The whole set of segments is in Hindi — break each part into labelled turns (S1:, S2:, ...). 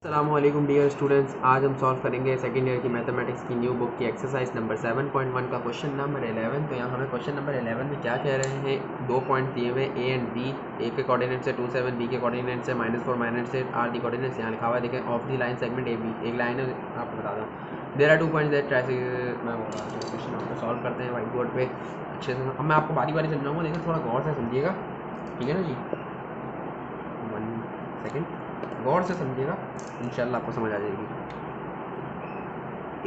S1: अस्सलामुअलैकुम डियर स्टूडेंट्स, आज हम सॉल्व करेंगे सेकेंड ईयर की मैथमेटिक्स की न्यू बुक की एक्सरसाइज नंबर 7.1 का क्वेश्चन नंबर 11। तो यहाँ हमें क्वेश्चन नंबर 11 में क्या कह रहे हैं, 2 पॉइंट दिए हुए ए एंड बी, ए के कोऑर्डिनेट से 27, बी के कोऑर्डिनेट से -4 -8 आर दी कोऑर्डिनेट्स यहाँ लिखा हुआ है। देखें of the line segment a b, एक लाइन है, आपको बता दूँ there are 2 points that try. मैं बोल रहा हूँ क्वेश्चन आपको सॉल्व करते हैं व्हाइट बोर्ड पे अच्छे से। अब मैं आपको बारी बारी समझाऊंगा, लेकिन थोड़ा गौर से समझिएगा, ठीक है ना जी। 1 सेकेंड, गौर से समझिएगा, इंशाल्लाह आपको समझ आ जाएगी।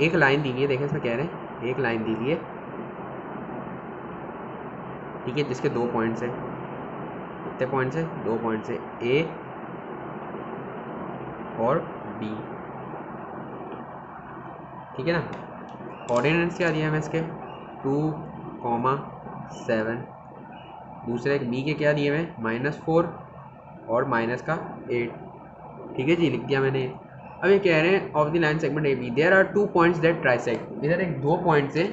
S1: एक लाइन दी हुई है, देखें इसमें कह रहे हैं एक लाइन दी हुई है, ठीक है, जिसके 2 पॉइंट्स हैं। कितने पॉइंट्स हैं? 2 पॉइंट्स है, ए और बी, ठीक है ना। कोऑर्डिनेट्स क्या दिया है हमें इसके? 2,7। दूसरे एक बी के क्या दिए हुए? -4 और -8, ठीक है जी, लिख दिया मैंने। अब ये कह रहे हैं of the line segment a b there are 2 points that trisect. इधर एक 2 पॉइंट्स है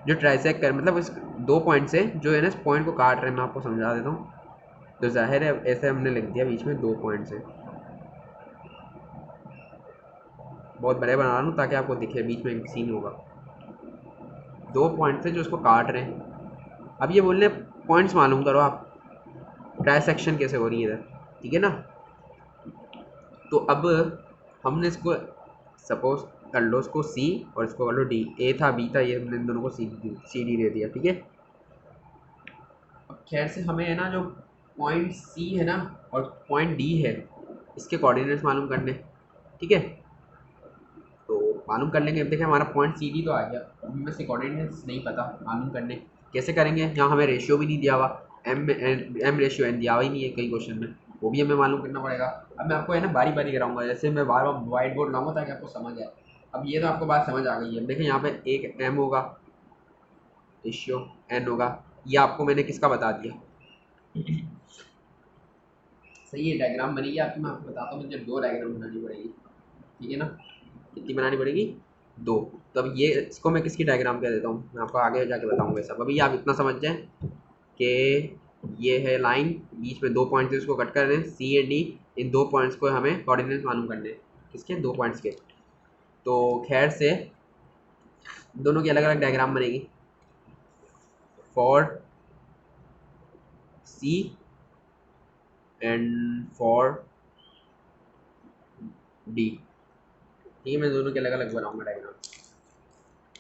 S1: जो ट्राइसेक्ट कर, मतलब इस 2 पॉइंट्स है जो है ना इस पॉइंट को काट रहे हैं। मैं आपको समझा देता हूँ। तो जाहिर है ऐसे हमने लिख दिया, बीच में 2 पॉइंट्स है। बहुत बड़े बना रहा हूँ ताकि आपको दिखे, बीच में एक सीन होगा। 2 पॉइंट्स है जो इसको काट रहे हैं। अब ये बोल रहे हैं पॉइंट्स मालूम करो आप, ट्राइसेक्शन कैसे हो रही है इधर, ठीक है ना। तो अब हमने इसको सपोज कर लो, इसको सी और इसको कर लो डी। ए था, बी था, ये हमने इन दोनों को सी डी दे दिया, ठीक है। अब खैर से हमें है ना जो पॉइंट सी है ना और पॉइंट डी है, इसके कोऑर्डिनेट्स मालूम करने, ठीक है। तो मालूम कर लेंगे। अब देखें हमारा पॉइंट सी डी तो आ गया, अभी में से कोऑर्डिनेट्स नहीं पता मालूम करने कैसे करेंगे। यहाँ हमें रेशियो भी नहीं दिया हुआ, एम रेशियो एन दिया हुआ ही नहीं है कई क्वेश्चन में, वो भी हमें मालूम करना पड़ेगा। अब मैं आपको है ना बारी बारी कराऊंगा, जैसे मैं बार बार व्हाइट बोर्ड लाऊंगा ताकि आपको समझ आए। अब ये तो आपको बात समझ आ गई है। देखें यहाँ पे एक एम होगा, रेशियो एन होगा, ये आपको मैंने किसका बता दिया। सही है, डायग्राम बनेगी आपकी, मैं आपको बताता हूँ। मुझे 2 डायग्राम बनानी पड़ेगी, ठीक है ना। कितनी बनानी पड़ेगी? 2। तो अब ये इसको मैं किसकी डायग्राम कह देता हूँ, मैं आपको आगे जाके बताऊंगा सब। अभी आप इतना समझ जाए कि ये है लाइन, बीच में 2 पॉइंट्स है, उसको कट कर रहे हैं सी एंड डी। इन 2 पॉइंट्स को हमें कोऑर्डिनेट्स मालूम करने हैं, किसके? 2 पॉइंट्स के। तो खैर से दोनों की अलग अलग डायग्राम बनेगी, for c and for d, ठीक है। मैं दोनों के अलग अलग बनाऊंगा डायग्राम।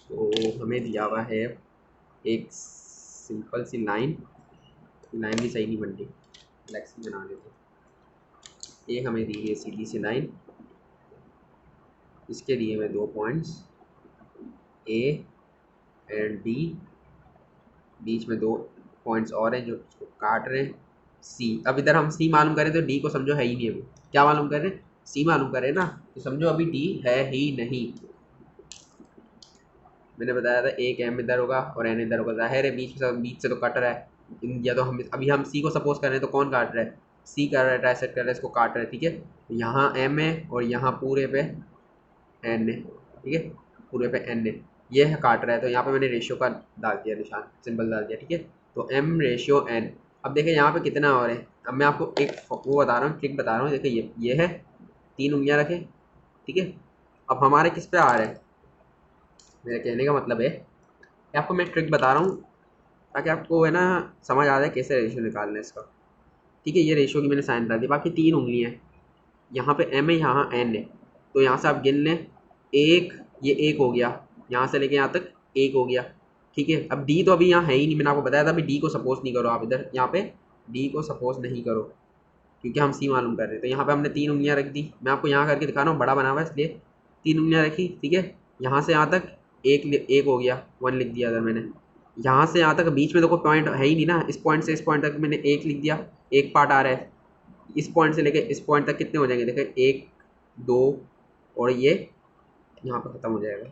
S1: तो हमें दिया हुआ है एक सिंपल सी लाइन, लाइन भी सही नहीं बन रही, फ्लेक्सी बना लेते। एक हमें दी है सीधी सी लाइन, इसके दिए हुए 2 पॉइंट्स ए एंड डी, बीच में 2 पॉइंट्स और हैं जो उसको काट रहे हैं सी। अब इधर हम सी मालूम करें तो डी को समझो है ही नहीं, अभी क्या मालूम कर रहे हैं? सी मालूम कर रहे हैं ना, तो समझो अभी डी है ही नहीं। मैंने बताया था एक एम इधर होगा और एन इधर होगा, जाहिर है बीच से तो कट रहा है। या तो हम अभी हम सी को सपोज कर रहे हैं, तो कौन काट रहा है? सी कर रहा है, ट्राइसेक्ट कर रहा है, इसको काट रहा है, ठीक है। यहाँ एम है और यहाँ पूरे पे एन है, ठीक है, पूरे पे एन है, ये है काट रहा है। तो यहाँ पे मैंने रेशियो का डाल दिया, निशान सिंबल डाल दिया, ठीक है। तो एम रेशियो एन। अब देखिए यहाँ पे कितना और है। अब मैं आपको एक वो बता रहा हूँ, ट्रिक बता रहा हूँ। देखिए ये है, 3 उंगलियाँ रखें, ठीक है। अब हमारे किस पे आ रहा है? मेरे कहने का मतलब है कि आपको मैं ट्रिक बता रहा हूँ ताकि आपको है ना समझ आ जाए कैसे रेशियो निकालना है इसका, ठीक है। ये रेशियो की मैंने साइन डाल दी, बाकी 3 उंगलियाँ हैं, यहाँ पे एम है, यहाँ एन है। तो यहाँ से आप गिन लें, एक, ये एक हो गया, यहाँ से लेके यहाँ तक एक हो गया, ठीक है। अब डी तो अभी यहाँ है ही नहीं, मैंने आपको बताया था अभी डी को सपोज नहीं करो आप इधर, यहाँ पे डी को सपोज नहीं करो क्योंकि हम सी मालूम कर रहे हैं। तो यहाँ पे हमने 3 उंगलियाँ रख दी, मैं आपको यहाँ करके दिखा रहा हूँ, बड़ा बना हुआ है इसलिए 3 उंगलियाँ रखी, ठीक है। यहाँ से यहाँ तक एक हो गया, 1 लिख दिया इधर मैंने। यहाँ से यहाँ तक बीच में तो कोई पॉइंट है ही नहीं ना, इस पॉइंट से इस पॉइंट तक मैंने 1 लिख दिया, एक पार्ट आ रहा है। इस पॉइंट से लेके इस पॉइंट तक कितने हो जाएंगे? देखिए 1 2 और ये यहाँ पे ख़त्म हो जाएगा।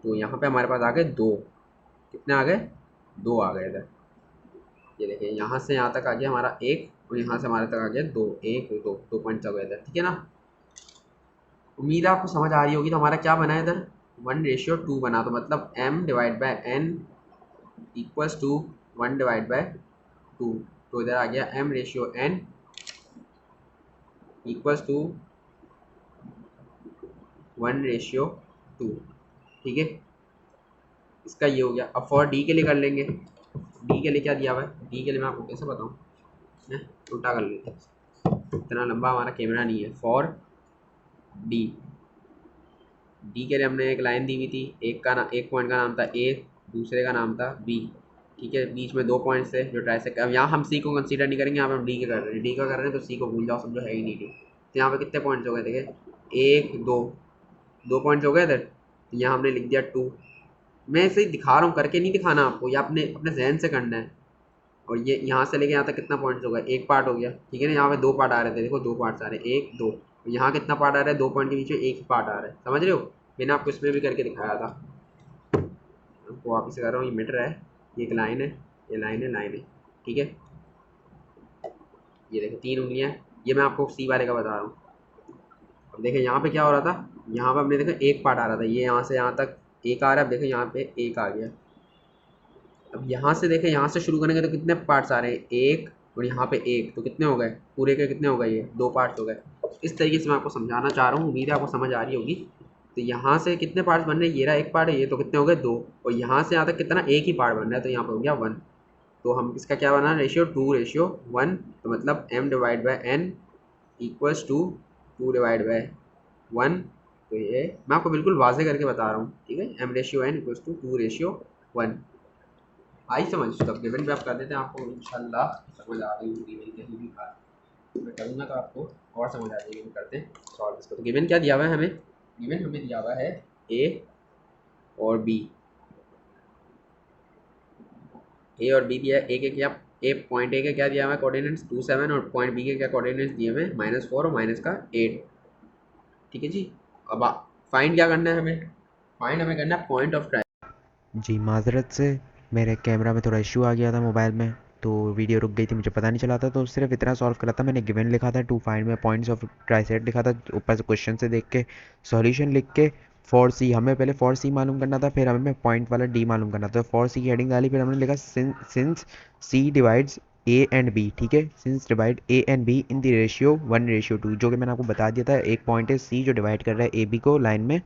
S1: तो यहाँ पे हमारे पास आ गए 2, कितने आ गए? 2 आ गए इधर। ये देखिए यहाँ से यहाँ तक आ गया हमारा 1 और यहाँ से हमारे तक आ गया 2, 1 2, 2 पॉइंट्स आ गए इधर, ठीक है ना। उम्मीद है आपको समझ आ रही होगी। तो हमारा क्या बना है इधर? 1:2 बना, तो मतलब m divide by n equals to 1 divide by 2। तो इधर आ गया m ratio n equals to 1:2, ठीक है। इसका ये हो गया। अब फॉर डी के लिए कर लेंगे। डी के लिए क्या दिया हुआ है, डी के लिए मैं आपको कैसे बताऊँ, उल्टा कर लेते हैं, इतना लंबा हमारा कैमरा नहीं है। फॉर डी, डी के लिए हमने एक लाइन दी हुई थी, एक पॉइंट का नाम था ए, दूसरे का नाम था बी, ठीक है। बीच में 2 पॉइंट्स थे जो ट्राइसेक्ट। अब यहाँ हम सी को कंसीडर नहीं करेंगे, यहाँ पे हम डी के कर रहे हैं, डी का कर रहे हैं तो सी को भूल जाओ, समझो है ही नहीं डी। तो यहाँ पे कितने पॉइंट्स हो गए, देखिए 1 2, 2 पॉइंट्स हो गए इधर। तो यहाँ हमने लिख दिया 2। मैं ऐसे ही दिखा रहा हूँ, करके नहीं दिखाना आपको, या अपने अपने जहन से करना है। और ये यहाँ से लेके यहाँ तक कितना पॉइंट्स हो गया, एक पार्ट हो गया, ठीक है ना। यहाँ पे 2 पार्ट आ रहे थे, देखो 2 पार्ट्स आ रहे हैं, 1 2। यहाँ कितना पार्ट आ रहा है, 2 पॉइंट के बीच में एक ही पार्ट आ रहा है, समझ रहे हो। मैंने आपको इसमें भी करके दिखाया था, आपको वापस कर रहा हूँ। ये मीटर है, ये एक लाइन है, ये लाइन है, लाइन है, ठीक है। ये देखो 3 उंगलियाँ, ये मैं आपको सी वाले का बता रहा हूँ। अब देखिए यहाँ पे क्या हो रहा था, यहाँ पे हमने देखो एक पार्ट आ रहा था, ये यहाँ से यहाँ तक एक आ रहा है। अब देखो यहाँ पे एक आ गया। अब यहाँ से देखें, यहाँ से शुरू करेंगे तो कितने पार्ट्स आ रहे हैं, एक, और यहाँ पे एक, तो कितने हो गए पूरे के, कितने हो गए, ये 2 पार्ट्स हो गए। इस तरीके से मैं आपको समझाना चाह रहा हूँ, उम्मीद है आपको समझ आ रही होगी। तो यहाँ से कितने पार्ट्स बन रहे हैं, ये रहा एक पार्ट है, ये तो कितने हो गए 2, और यहाँ से यहाँ तक कितना, एक ही पार्ट बन रहा है, तो यहाँ पर हो गया 1। तो हम इसका क्या बना, रेशियो 2:1, तो मतलब m/n इक्वल्स टू 2/1। तो ये मैं आपको बिल्कुल वाजे करके बता रहा हूँ, ठीक है। m/n equals to 2:1। आई समझ। तो गिवन भी आप कर देते हैं, आपको इंशाल्लाह समझ आ गई होगी मेरी कहीं भी बात। मैं करूँगा तो आपको और समझ आ जाएगी। हम करते हैं सॉल्व इसको। तो गिवन क्या दिया हुआ है हमें, गिवन हमें दिया हुआ है ए और बी, ए और बी दिया है। ए के क्या, ए पॉइंट ए के क्या दिया हुआ है कोऑर्डिनेट्स 2 7, और पॉइंट बी के क्या कोऑर्डिनेट्स दिए हुए हैं -4 और -8, ठीक है जी। अब फाइंड क्या करना है हमें, फाइंड हमें करना है पॉइंट ऑफ ट्राई।
S2: जी माज़रत से मेरे कैमरा में थोड़ा इशू आ गया था मोबाइल में, तो वीडियो रुक गई थी, मुझे पता नहीं चला था। तो सिर्फ इतना सॉल्व करा था मैंने। गिवन लिखा था, टू फाइंड में पॉइंट्स ऑफ ट्राइसेट लिखा था, ऊपर से क्वेश्चन से देख के सॉल्यूशन लिख के। फॉर सी, हमें पहले फॉर सी मालूम करना था, फिर हमें पॉइंट वाला डी मालूम करना था। फॉर सी की हेडिंग डाली, फिर हमने लिखा since c divides a and b, ठीक है। Since divide a and b in the ratio 1:2, जो कि मैंने आपको बता दिया था। एक पॉइंट है सी जो डिवाइड कर रहा है ए बी को लाइन में,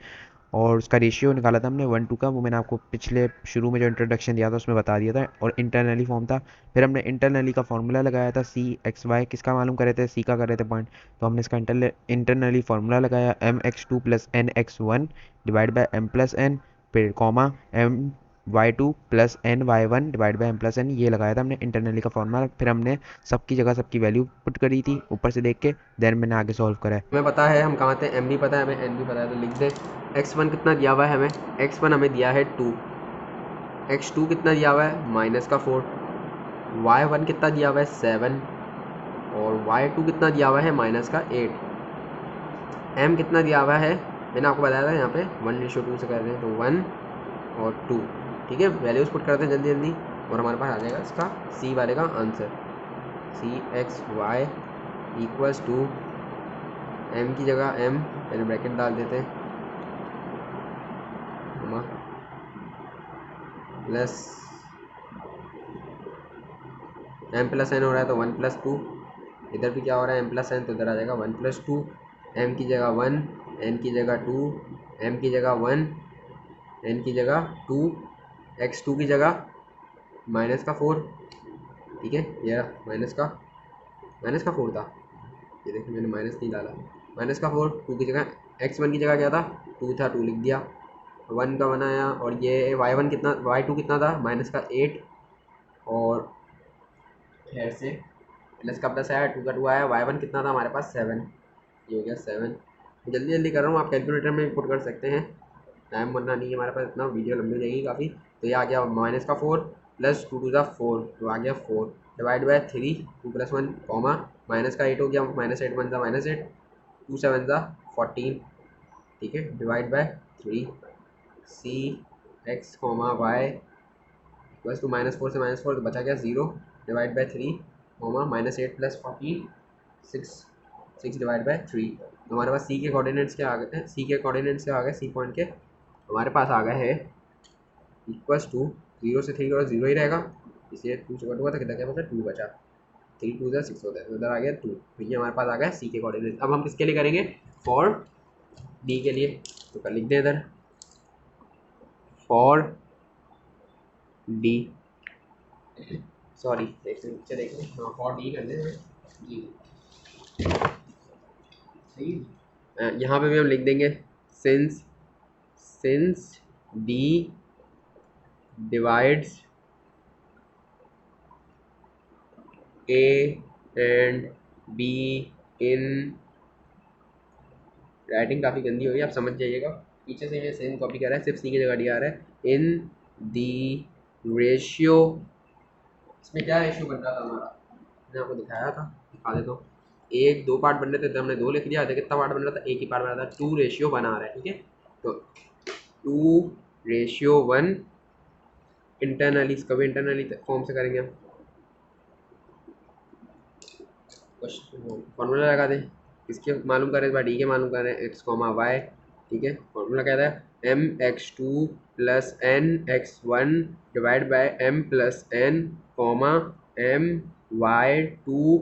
S2: और उसका रेशियो निकाला था हमने 1:2 का। वो मैंने आपको पिछले शुरू में जो इंट्रोडक्शन दिया था उसमें बता दिया था, और इंटरनली फॉर्म था। फिर हमने इंटरनली का फॉर्मूला लगाया था, सी एक्स वाई किसका मालूम कर रहे थे, सी का कर रहे थे पॉइंट। तो हमने इसका इंटरनली फार्मूला लगाया, mx2 + nx1 divide by m + n, फिर comma my2 + ny1 divide by m + n, ये लगाया था हमने इंटरनली का फॉर्मूला। फिर हमने सबकी जगह सबकी वैल्यू पुट करी थी ऊपर से देख के, देन मैंने आगे सॉल्व करा है।
S1: हमें पता है हम कहाँ थे, एम भी पता है हमें, एन भी पता है, तो लिख दे। x1 कितना दिया हुआ है हमें, x1 हमें दिया है 2, x2 कितना दिया हुआ है -4, y1 कितना दिया हुआ है 7, और y2 कितना दिया हुआ है -8। m कितना दिया हुआ है, मैंने आपको बताया था यहाँ पे 1:2 से कर रहे हैं, तो 1 और 2, ठीक है। वैल्यूज पुट करते हैं जल्दी जल्दी, और हमारे पास आ जाएगा इसका सी वाले का answer. C x y equals to, m की जगह m, पहले ब्रैकेट डाल देते हैं, प्लस m+n हो रहा है तो 1+2, इधर भी क्या हो रहा है m+n, तो इधर आ जाएगा 1+2। m की जगह 1, n की जगह 2, m की जगह 1, n की जगह 2, x2 की जगह -4, ठीक है। ये -4 था, ये देखिए मैंने माइनस नहीं डाला, -4। 2 की जगह, x1 की जगह क्या था 2 था, 2 लिख दिया, 1 का बनाया। और ये y1 कितना, y2 कितना था -8, और खैर से प्लस का प्लस आया, 2 का 2 आया, y1 कितना था हमारे पास 7, ये हो गया 7। जल्दी जल्दी कर रहा हूँ, आप कैलकुलेटर में पुट कर सकते हैं, टाइम बनना नहीं है हमारे पास इतना, वीडियो लंबी हो जाएगी काफ़ी। तो ये आ गया -4 + 2 × 4, तो आ गया 4 डिवाइड बाई 3, 2 + 1 कॉमा, -8 हो गया, -8 × 1 -8, 2 7 14, ठीक है, divide by 3। C x comma y equals to -4 से -4, तो बचा गया 0 divide by 3 comma -8 + 14, 6 divide by 3। तो हमारे पास सी के कोऑर्डिनेट्स क्या आ गए हैं, सी के कोऑर्डिनेट्स क्या आ गए, सी पॉइंट के हमारे पास आ गए हैं इक्वल्स टू 0 से 3 और 0 ही रहेगा, इसलिए 2 से कट हुआ था, कितना क्या बचा 2 बचा, 3 2 6 होता है, तो उधर आ गया 2। तो ये हमारे पास आ गया सी के कोऑर्डिनेट। अब हम किसके लिए करेंगे, फॉर डी के लिए। तो कर लिख दें इधर फॉर डी, सॉरी नीचे देख लें, हाँ फॉर डी कर दें जी, सही। यहाँ पे भी हम लिख देंगे since D divides a and b in, writing काफ़ी गंदी होगी, आप समझ जाइएगा, पीछे से ये सेम कॉपी कर रहा है, सिर्फ सी की जगह डी आ रहा है। इन दी रेशियो, इसमें क्या रेशियो बन रहा था हमारा, मैंने आपको दिखाया था, दिखा देता हूँ। एक दो पार्ट बन रहे थे तो हमने दो लिख दिया था, कितना पार्ट बन रहा था, एक ही पार्ट बन रहा था, 2:1 बना रहा है, ठीक है। तो 2:1 इंटरनली, इसका भी इंटरनली फॉर्म से करेंगे हम, फॉर्मूला लगा दें, किसके मालूम करें, इस बार डी के मालूम करें, एक्स कॉमा वाई, ठीक है। फॉर्मूला कहता है m x two plus n x one divide by m plus n comma m y two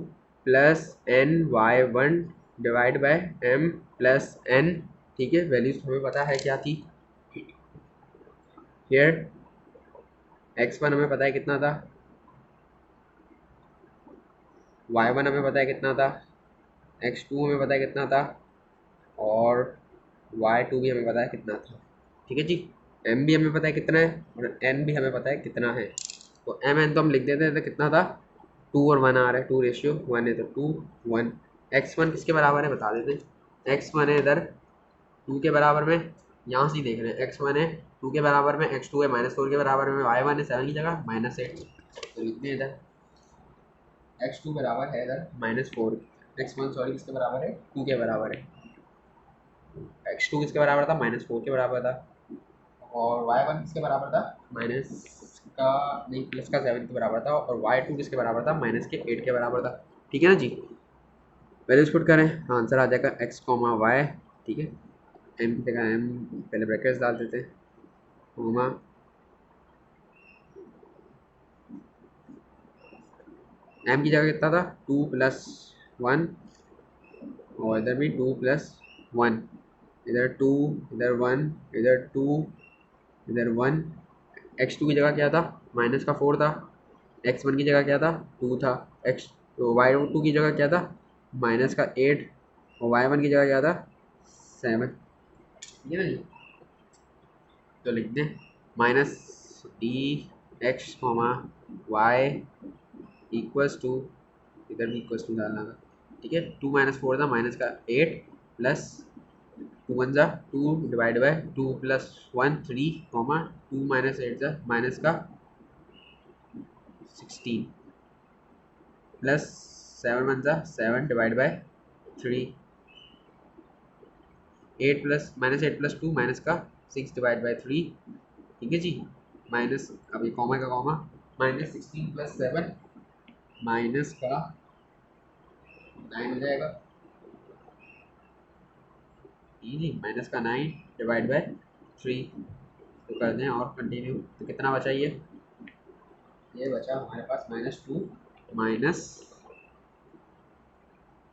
S1: plus n y one divide by m plus n, ठीक है। वैल्यूज हमें पता है क्या थी, हियर एक्स वन हमें पता है कितना था, वाई वन हमें पता है कितना था, एक्स टू हमें पता है कितना था, और वाई टू भी हमें पता है कितना था, ठीक है जी। एम भी हमें पता है कितना है और एन भी हमें पता है कितना है, तो एम एन तो हम लिख देते हैं, तो कितना था 2 और 1 आ रहा है, 2:1 है, तो 2:1। एक्स वन किसके बराबर है बता देते हैं, एक्स वन है इधर 2 के बराबर में, यहाँ से ही देख रहे हैं, एक्स वन है 2 के बराबर में, एक्स टू है -4 के बराबर में, वाई वन है 7 की जगह -8, तो लिखते हैं इधर एक्स टू बराबर है इधर -4, एक्स वन सॉरी किसके बराबर है 2 के बराबर है, एक्स टू किसके बराबर था -4 के बराबर था, और वाई वन किसके बराबर था माइनस का नहीं प्लस का 7 के बराबर था, और वाई टू किसके बराबर था -8 के बराबर था, ठीक है ना जी। वैल्यूज पुट करें, आंसर आ जाएगा एक्स कॉमा वाई, ठीक है। एम की जगह एम पहले ब्रैकेट्स डाल देते हैं, कॉमा एम की जगह कितना था 2+1, और इधर भी 2+1, इधर 2 इधर 1 इधर 2 इधर 1, एक्स टू की जगह क्या था -4 था, एक्स वन की जगह क्या था 2 था, एक्स तो वाई टू की जगह क्या था -8, और वाई वन की जगह क्या था 7, ठीक है ना जी। तो लिख दें minus d x comma y equals to, इधर भी इक्वल्स टू डालना था, ठीक है। 2 -4 था, माइनस का 8 प्लस 2 1 जा 2 डिवाइड बाय 2 + 1 3 कॉमा 2 -8 जा माइनस का 16 प्लस 7 1 जा 7 डिवाइड बाय 3, 8 + 2 माइनस का 6 डिवाइड बाय 3, ठीक है जी। माइनस अभी कॉमा का कॉमा -16 + 7 माइनस का 9 हो जाएगा, इजी माइनस का 9 डिवाइड बाय 3, तो कर दें और कंटिन्यू, तो कितना बचा ये बचा हमारे पास -2 -3,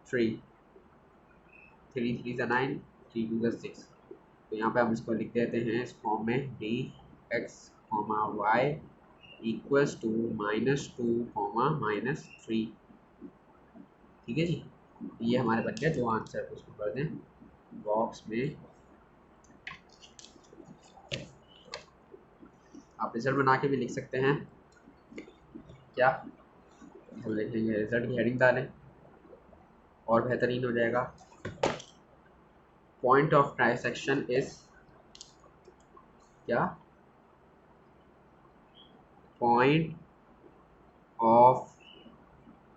S1: 3 3 = 9, 3 2 = 6, तो यहाँ पे हम इसको लिख देते हैं इस फॉर्म में d x comma y equals to -2 -3, ठीक है जी। ये हमारे बन गया जो आंसर है उसको कर दें बॉक्स में, आप रिजल्ट बना के भी लिख सकते हैं, क्या हम लिखेंगे रिजल्ट की हेडिंग डालें और बेहतरीन हो जाएगा। पॉइंट ऑफ ट्राइसेक्शन इज क्या, पॉइंट ऑफ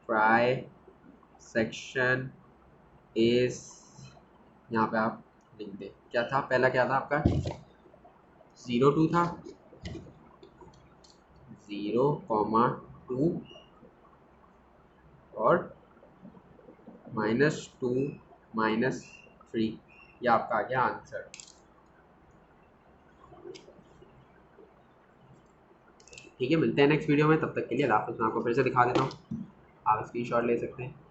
S1: ट्राइसेक्शन इज, यहाँ पे आप लिख दें क्या था, पहला क्या था आपका 0 2 था, 0,2 और -2 -3, ये आपका आ गया आंसर। ठीक है, मिलते हैं नेक्स्ट वीडियो में, तब तक के लिए अल्लाह हाफ़िज़। मैं आपको फिर से दिखा देता हूँ, आप स्क्रीनशॉट ले सकते हैं।